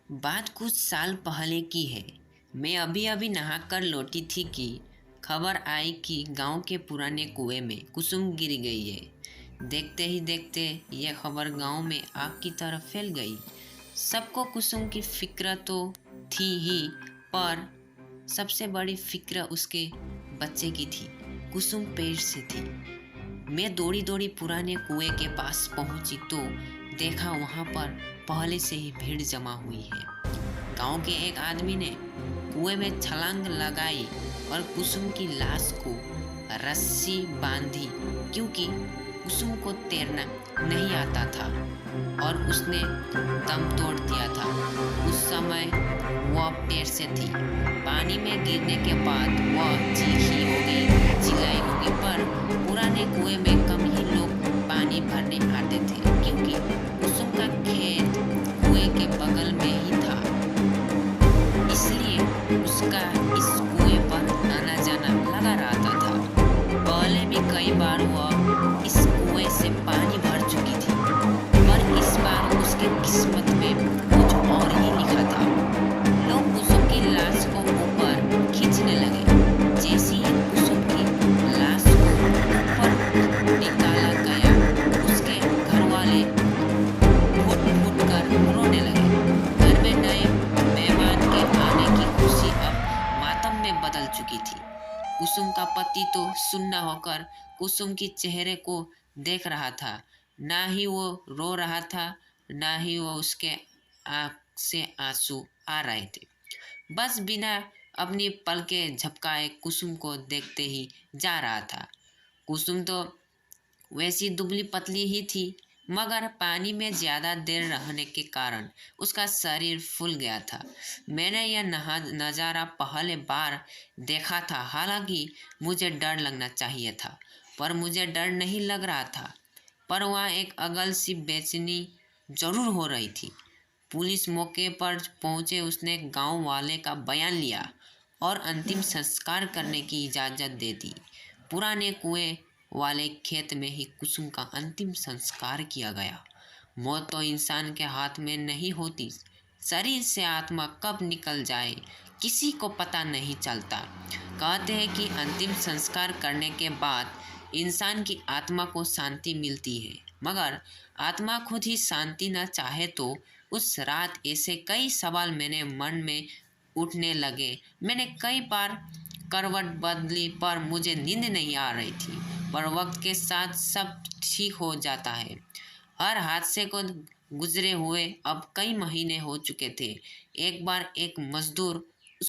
बात कुछ साल पहले की है। मैं अभी अभी नहाकर लौटी थी कि खबर आई कि गांव के पुराने कुएं में कुसुम गिर गई है। देखते ही देखते यह खबर गांव में आग की तरह फैल गई। सबको कुसुम की फिक्र तो थी ही, पर सबसे बड़ी फिक्र उसके बच्चे की थी। कुसुम पेट से थी। मैं दौड़ी दौड़ी पुराने कुएं के पास पहुंची तो देखा वहां पर पहले से ही भीड़ जमा हुई है। गांव के एक आदमी ने कुएं में छलांग लगाई और कुसुम की लाश को रस्सी बांधी, क्योंकि कुसुम को तैरना नहीं आता था और उसने दम तोड़ दिया था। उस समय वह पैर से थी। पानी में गिरने के बाद वह चीखी होगी, चिल्लाई होगी, पर पुराने कुएं में कम ही लोग पानी भरने आते थे, क्योंकि कुसुम का खेत कुएं के बगल में ही था। इसलिए उसका इस कुएं पर आना जाना लगा रहता था। पहले भी कई बार वह इस कुएं से पानी भर चुकी थी, पर इस बार उसके किस्मत में कुछ और ही लिखा था। लोग कुसुम की लाश को ऊपर खींचने लगे। जैसे ही कुसुम की लाश को ऊपर निकाला गया, उसके घर वाले फुट फुट कर रोने लगे। घर में नए मेहमान के आने की खुशी अब मातम में बदल चुकी थी। कुसुम का पति तो सुन्ना होकर कुसुम के चेहरे को देख रहा था। ना ही वो रो रहा था, ना ही वो उसके आंख से आंसू आ रहे थे। बस बिना अपनी पलकें झपकाए कुसुम को देखते ही जा रहा था। कुसुम तो वैसी दुबली पतली ही थी, मगर पानी में ज़्यादा देर रहने के कारण उसका शरीर फूल गया था। मैंने यह नज़ारा पहले बार देखा था। हालांकि मुझे डर लगना चाहिए था, पर मुझे डर नहीं लग रहा था। पर वहाँ एक अगल सी बेचैनी जरूर हो रही थी। पुलिस मौके पर पहुंचे, उसने गांव वाले का बयान लिया और अंतिम संस्कार करने की इजाज़त दे दी। पुराने कुएं वाले खेत में ही कुसुम का अंतिम संस्कार किया गया। मौत तो इंसान के हाथ में नहीं होती। शरीर से आत्मा कब निकल जाए किसी को पता नहीं चलता। कहते हैं कि अंतिम संस्कार करने के बाद इंसान की आत्मा को शांति मिलती है, मगर आत्मा खुद ही शांति न चाहे तो उस रात ऐसे कई सवाल मेरे मन में उठने लगे। मैंने कई बार करवट बदली, पर मुझे नींद नहीं आ रही थी। पर वक्त के साथ सब ठीक हो जाता है। हर हादसे को गुजरे हुए अब कई महीने हो चुके थे। एक बार एक मजदूर